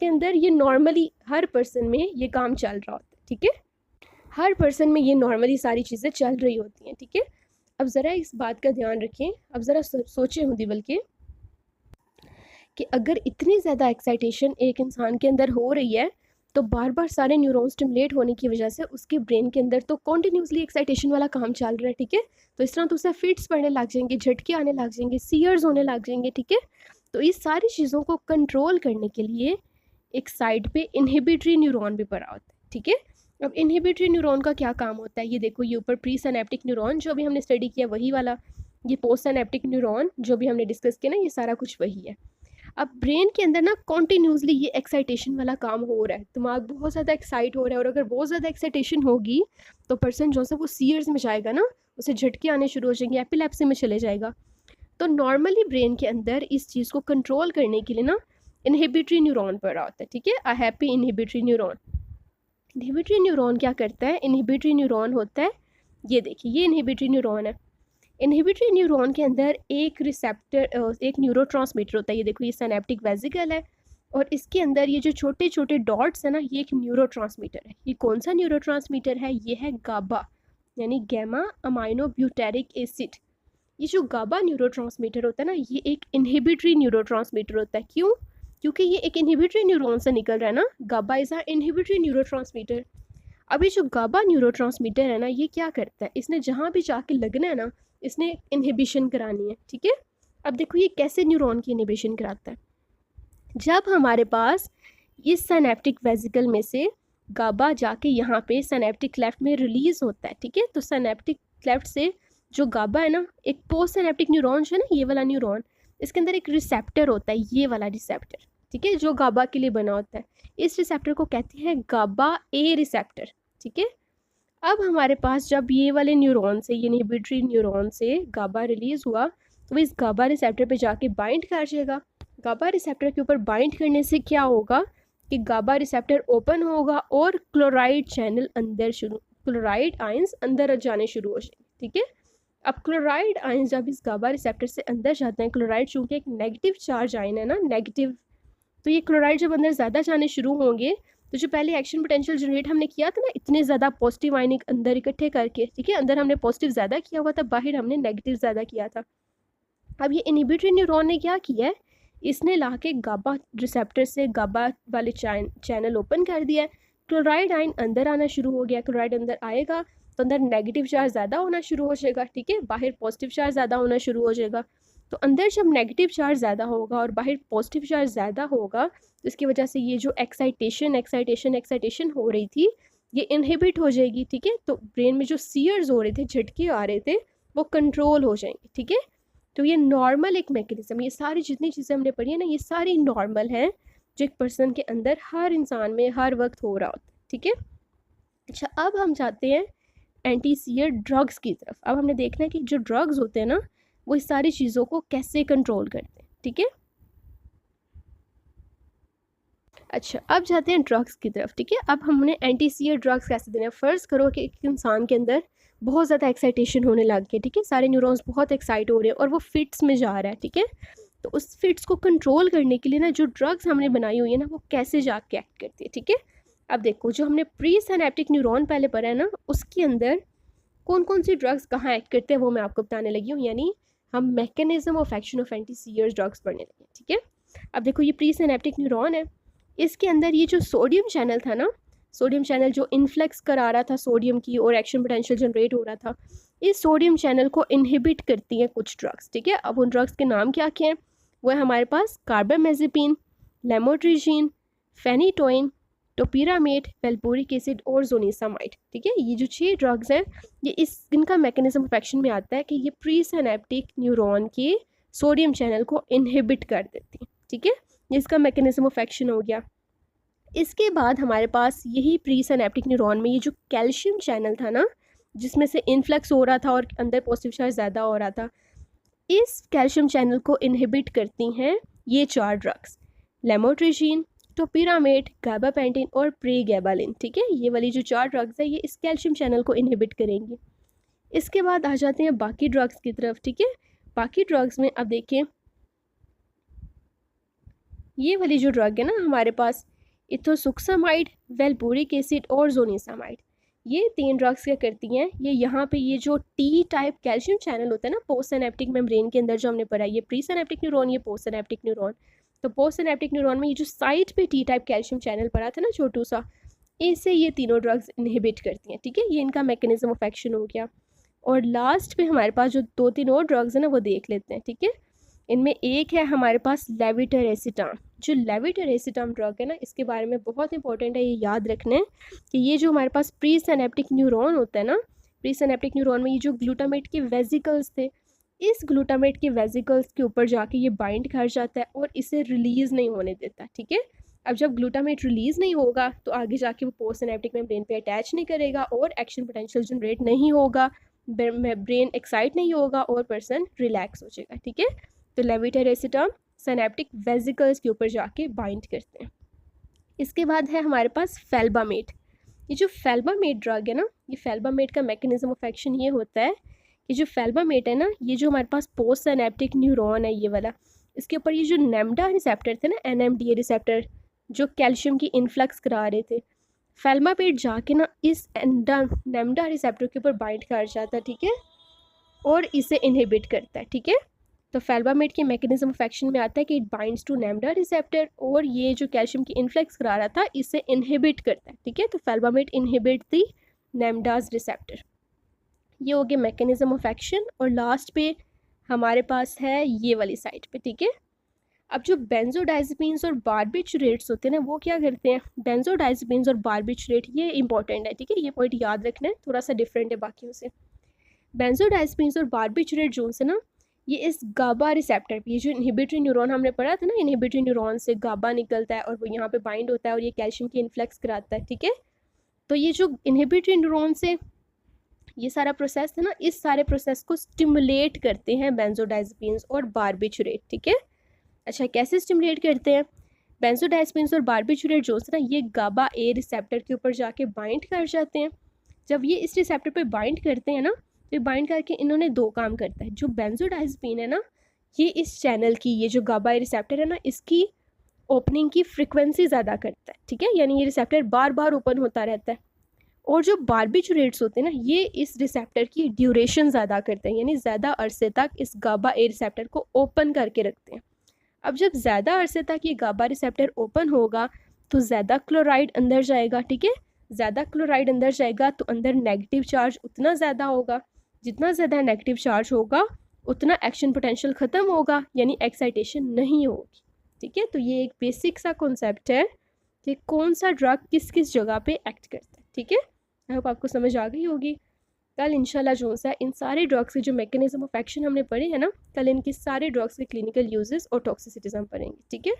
के अंदर ये नॉर्मली हर पर्सन में ये काम चल रहा होता है, ठीक है। हर पर्सन में ये नॉर्मली सारी चीज़ें चल रही होती हैं, ठीक है। अब ज़रा इस बात का ध्यान रखें, अब ज़रा सोचें हुदी बल्कि कि अगर इतनी ज़्यादा एक्साइटेशन एक इंसान के अंदर हो रही है तो बार बार सारे न्यूरॉन स्टिमुलेट होने की वजह से उसके ब्रेन के अंदर तो कॉन्टीन्यूसली एक्साइटेशन वाला काम चल रहा है, ठीक है। तो इस तरह तो उसे फिट्स पड़ने लग जाएंगे, झटके आने लग जाएंगे, सीयर्स होने लग जाएंगे, ठीक है। तो इस सारी चीज़ों को कंट्रोल करने के लिए एक साइड पे इनहिबिटरी न्यूरॉन भी पड़ा होता है, ठीक है। अब इनहिबिटरी न्यूरॉन का क्या काम होता है, ये देखो, ये ऊपर प्री सिनेप्टिक न्यूरॉन जो भी हमने स्टडी किया वही वाला, ये पोस्ट सिनेप्टिक न्यूरॉन जो भी हमने डिस्कस किया ना, ये सारा कुछ वही है। अब ब्रेन के अंदर ना कॉन्टीन्यूसली ये एक्साइटेशन वाला काम हो रहा है, दिमाग बहुत ज़्यादा एक्साइट हो रहा है, और अगर बहुत ज़्यादा एक्साइटेशन होगी तो पर्सन जो सा वो सीयर्स में जाएगा ना, उसे झटके आने शुरू हो जाएंगे, एपिलेप्सी में चले जाएगा। तो नॉर्मली ब्रेन के अंदर इस चीज़ को कंट्रोल करने के लिए ना इनहिबिटरी न्यूरॉन पड़ा होता है, ठीक है, a happy inhibitory neuron. Inhibitory neuron क्या करता है, इनहिबिटरी न्यूरॉन होता है, ये देखिए ये इनहिबिटरी न्यूरॉन है। इनहिबिटरी न्यूरॉन के अंदर एक रिसेप्टर, एक न्यूरोट्रांसमीटर होता है, ये देखो ये सिनेप्टिक वेसिकल है, और इसके अंदर ये जो छोटे छोटे डॉट्स है ना, ये एक न्यूरोट्रांसमीटर है। ये कौन सा न्यूरोट्रांसमीटर है, ये है गाबा, यानी गैमा अमाइनो ब्यूटेरिक एसिड। ये जो गाबा न्यूरोट्रांसमीटर होता है ना, ये एक इनहिबिटरी न्यूरोट्रांसमीटर होता है। क्यों? क्योंकि ये एक इनहिबिटरी न्यूरॉन से निकल रहा है ना, गाबा इज़ अ इनहिबिटरी न्यूरोट्रांसमीटर। अभी जो गाबा न्यूरोट्रांसमीटर है ना, ये क्या करता है, इसने जहाँ भी जाके लगना है ना, इसने इनहिबिशन करानी है, ठीक है। अब देखो ये कैसे न्यूरॉन की इनहिबिशन कराता है। जब हमारे पास इस सिनेप्टिक वेसिकल में से गाबा जाके यहाँ पे सिनेप्टिक क्लेफ्ट में रिलीज होता है, ठीक है। तो सिनेप्टिक क्लेफ्ट से जो गाबा है ना, एक पोस्ट सिनेप्टिक न्यूरॉन है ना, ये वाला न्यूरॉन, इसके अंदर एक रिसेप्टर होता है, ये वाला रिसेप्टर, ठीक है, जो गाबा के लिए बना होता है। इस रिसेप्टर को कहते हैं गाबा ए रिसेप्टर, ठीक है। अब हमारे पास जब ये वाले न्यूरॉन से, ये इनहिबिटरी न्यूरॉन से गाबा रिलीज हुआ, तो इस गाबा रिसेप्टर पे जाके बाइंड कर जाएगा। गाबा रिसेप्टर के ऊपर बाइंड करने से क्या होगा कि गाबा रिसेप्टर ओपन होगा और क्लोराइड चैनल अंदर शुरू, क्लोराइड आयंस अंदर जाने शुरू हो जाएंगे, ठीक है। अब क्लोराइड आयंस जब इस गाबा रिसेप्टर से अंदर जाते हैं, क्लोराइड चूंकि एक नेगेटिव चार्ज आयन है ना, नेगेटिव, तो ये क्लोराइड जब अंदर ज़्यादा जाने शुरू होंगे तो जो पहले एक्शन पोटेंशियल जनरेट हमने किया था ना, इतने ज़्यादा पॉजिटिव आयनिक अंदर इकट्ठे करके, ठीक है, अंदर हमने पॉजिटिव ज़्यादा किया हुआ था, बाहर हमने नेगेटिव ज़्यादा किया था। अब ये इनहिबिटरी न्यूरॉन ने क्या किया है, इसने ला के गाबा रिसेप्टर से गाबा वाले चैनल ओपन कर दिया है, क्लोराइड आयन अंदर आना शुरू हो गया। क्लोराइड अंदर आएगा तो अंदर नेगेटिव चार्ज ज़्यादा होना शुरू हो जाएगा, ठीक है, बाहर पॉजिटिव चार्ज ज़्यादा होना शुरू हो जाएगा। तो अंदर जब नेगेटिव चार्ज ज़्यादा होगा और बाहर पॉजिटिव चार्ज ज़्यादा होगा, तो इसकी वजह से ये जो एक्साइटेशन हो रही थी, ये इनहिबिट हो जाएगी, ठीक है। तो ब्रेन में जो सीयर्स हो रहे थे, झटके आ रहे थे, वो कंट्रोल हो जाएंगे, ठीक है। तो ये नॉर्मल एक मैकेनिज्म, ये सारी जितनी चीज़ें हमने पढ़ी है ना, ये सारी नॉर्मल हैं जो एक पर्सन के अंदर, हर इंसान में हर वक्त हो रहा होता है, ठीक है। अच्छा, अब हम जाते हैं एंटी सीयर ड्रग्स की तरफ। अब हमने देखना है कि जो ड्रग्स होते हैं ना, वो इस सारी चीज़ों को कैसे कंट्रोल करते हैं, ठीक है। अच्छा, अब जाते हैं ड्रग्स की तरफ, ठीक है। अब हमने एंटी सीयर ड्रग्स कैसे देना है। फ़र्ज़ करो कि एक इंसान के अंदर बहुत ज़्यादा एक्साइटेशन होने लग गई, ठीक है, सारे न्यूरॉन्स बहुत एक्साइट हो रहे हैं और वो फिट्स में जा रहा है, ठीक है। तो उस फिट्स को कंट्रोल करने के लिए ना, जो ड्रग्स हमने बनाई हुई है ना, वो कैसे जाके एक्ट करती है, ठीक है। अब देखो, जो हमने प्री सिनेप्टिक न्यूरॉन पहले पढ़ा है ना, उसके अंदर कौन कौन सी ड्रग्स कहाँ एक्ट करते हैं वो मैं आपको बताने लगी हूँ, यानी हम mechanism of action of anti seizures drugs पढ़ने लगे, ठीक है। अब देखो, ये प्री सिनेप्टिक न्यूरॉन है, इसके अंदर ये जो सोडियम चैनल था ना, सोडियम चैनल जो इन्फ्लक्स करा रहा था सोडियम की और एक्शन पोटेंशियल जनरेट हो रहा था, इस सोडियम चैनल को इनहिबिट करती हैं कुछ ड्रग्स, ठीक है। अब उन ड्रग्स के नाम क्या क्या हैं, वो है हमारे पास carbamazepine, lamotrigine, phenytoin, topiramate, वेल्पोरिक acid और जोनिसामाइड, ठीक है। ये जो 6 ड्रग्स हैं, ये इनका मैकेनिज्म ऑफ एक्शन में आता है कि ये प्री सिनेप्टिक न्यूरॉन के सोडियम चैनल को इनहिबिट कर देती हैं, ठीक है। इसका मैकेनिज्म ऑफ एक्शन हो गया। इसके बाद हमारे पास यही प्री सिनेप्टिक न्यूरॉन में ये जो कैल्शियम चैनल था ना, जिसमें से इन्फ्लक्स हो रहा था और अंदर पॉजिटिव चार्ज ज़्यादा हो रहा था, इस कैल्शियम चैनल को इनहिबिट करती हैं ये 4 ड्रग्स, लेमोट्रिजीन, टोपिरामेट, गाबापेंटिन और प्रीगैबालिन, ठीक है। ये वाली जो 4 ड्रग्स है, ये इस कैल्शियम चैनल को इनहिबिट करेंगी। इसके बाद आ जाते हैं बाकी ड्रग्स की तरफ, ठीक है। बाकी ड्रग्स में अब देखिए, ये वाली जो ड्रग है ना हमारे पास, इथोसुक्सामाइड, वेलबोरिक एसिड और जोनिसामाइड, ये 3 ड्रग्स क्या करती हैं, ये यहाँ पे ये जो टी टाइप कैल्शियम चैनल होता है ना पोस्ट सिनेप्टिक मेम्ब्रेन के अंदर जो हमने पढ़ा है, ये प्री सिनेप्टिक न्यूरॉन, ये पोस्ट सिनेप्टिक न्यूरॉन। तो पोस्ट सिनेप्टिक न्यूरॉन में ये जो साइड पे टी टाइप कैल्शियम चैनल पड़ा था ना छोटू सा, इससे ये तीनों ड्रग्स इनहिबिट करती हैं, ठीक है। ये इनका मैकेनिज्म ऑफ एक्शन हो गया। और लास्ट पे हमारे पास जो 2-3 और ड्रग्स है ना वो देख लेते हैं, ठीक है। इनमें एक है हमारे पास लेविटेरेसिटाम। जो लेविटेरेसिटाम ड्रग है ना, इसके बारे में बहुत इंपॉर्टेंट है ये याद रखना है कि ये जो हमारे पास प्री सिनेप्टिक न्यूरॉन होता है ना, प्री सिनेप्टिक न्यूरॉन में ये जो ग्लूटामेट के वेजिकल्स थे, इस ग्लूटामेट के वेजिकल्स के ऊपर जाके ये बाइंड कर जाता है और इसे रिलीज़ नहीं होने देता, ठीक है। अब जब ग्लूटामेट रिलीज़ नहीं होगा तो आगे जाके वो पोस्ट सिनेप्टिक मेम्ब्रेन पे अटैच नहीं करेगा और एक्शन पोटेंशियल जनरेट नहीं होगा, ब्रेन एक्साइट नहीं होगा और पर्सन रिलैक्स हो जाएगा, ठीक है। तो लेविटेरेसिटाम सिनेप्टिक वेजिकल्स के ऊपर जाके बाइंड करते हैं। इसके बाद है हमारे पास फेल्बामेट। ये जो फेल्बामेट ड्रग है ना, ये फेल्बामेट का मैकेनिज्म ऑफ एक्शन ये होता है कि जो फेल्बामेट है ना, ये जो हमारे पास पोस्ट सिनेप्टिक न्यूरॉन है ये वाला, इसके ऊपर ये जो नेम्डा रिसेप्टर थे ना, NMDA रिसेप्टर, जो कैल्शियम की इन्फ्लक्स करा रहे थे, फेल्बामेट जाके ना इस नेम्डा रिसेप्टर के ऊपर बाइंड कर जाता है, ठीक है, और इसे इनहिबिट करता है, ठीक है। तो फेल्बामेट के मैकेनिज्म ऑफ एक्शन में आता है कि इट बाइंड्स टू नेम्डा रिसेप्टर और ये जो कैल्शियम की इन्फ्लक्स करा रहा था इसे इनहिबिट करता है, ठीक है। तो फेल्बामेट इनहिबिट दी नेम्डाज रिसेप्टर, ये हो गया मैकेनिज्म ऑफ एक्शन। और लास्ट पे हमारे पास है ये वाली साइड पे, ठीक है। अब जो बेंजोडाइज़ेपिन्स और बारबिचुरेट्स होते हैं ना, वो क्या करते हैं, बेंजोडाइज़ेपिन्स और बारबिचुरेट, ये इंपॉर्टेंट है, ठीक है, ये पॉइंट याद रखना है, थोड़ा सा डिफरेंट है बाकियों से। बेंजोडाइज़ेपिन्स और बारबिचुरेट जो है ना, ये इस गाबा रिसेप्टर पे, ये जो इनहिबिटरी न्यूरॉन हमने पढ़ा था ना, इनहिबिटरी न्यूरॉन से गाबा निकलता है और वो यहाँ पे बाइंड होता है और ये कैल्शियम की इन्फ्लक्स कराता है, ठीक है। तो ये जो इनहिबिटरी न्यूरॉन से ये सारा प्रोसेस है ना, इस सारे प्रोसेस को स्टिमुलेट करते हैं बेंजोडाइज़ेपिन्स और बारबिचुरेट, ठीक है। अच्छा, कैसे स्टिमुलेट करते हैं, बेंजोडाइज़ेपिन्स और बारबिचुरेट जो है ना, ये गाबा ए रिसेप्टर के ऊपर जाके बाइंड कर जाते हैं। जब ये इस रिसेप्टर पे बाइंड करते हैं ना, तो बाइंड करके इन्होंने 2 काम करता है। जो बेंजोडाइज़ेपिन है ना, ये इस चैनल की, ये जो गाबा रिसेप्टर है ना, इसकी ओपनिंग की फ्रिक्वेंसी ज़्यादा करता है, ठीक है, यानी ये रिसेप्टर बार बार ओपन होता रहता है। और जो बारबिचुरेट्स होते हैं ना, ये इस रिसेप्टर की ड्यूरेशन ज़्यादा करते हैं, यानी ज़्यादा अरसे तक इस गाबा ए रिसेप्टर को ओपन करके रखते हैं। अब जब ज़्यादा अरसे तक ये गाबा रिसेप्टर ओपन होगा तो ज़्यादा क्लोराइड अंदर जाएगा, ठीक है। ज़्यादा क्लोराइड अंदर जाएगा तो अंदर नेगेटिव चार्ज उतना ज़्यादा होगा, जितना ज़्यादा नेगेटिव चार्ज होगा उतना एक्शन पोटेंशियल ख़त्म होगा, यानी एक्साइटेशन नहीं होगी, ठीक है। तो ये एक बेसिक सा कॉन्सेप्ट है कि कौन सा ड्रग किस किस जगह पे एक्ट करता है, ठीक है। आई होप आपको समझ आ गई होगी। कल इंशाल्लाह जो सा इन सारे ड्रग्स के जो मैकेनिज्म ऑफ एक्शन हमने पढ़े हैं ना, कल इनके सारे ड्रग्स के क्लिनिकल यूजेस और टॉक्सिसिटीज़ हम पढ़ेंगे, ठीक है।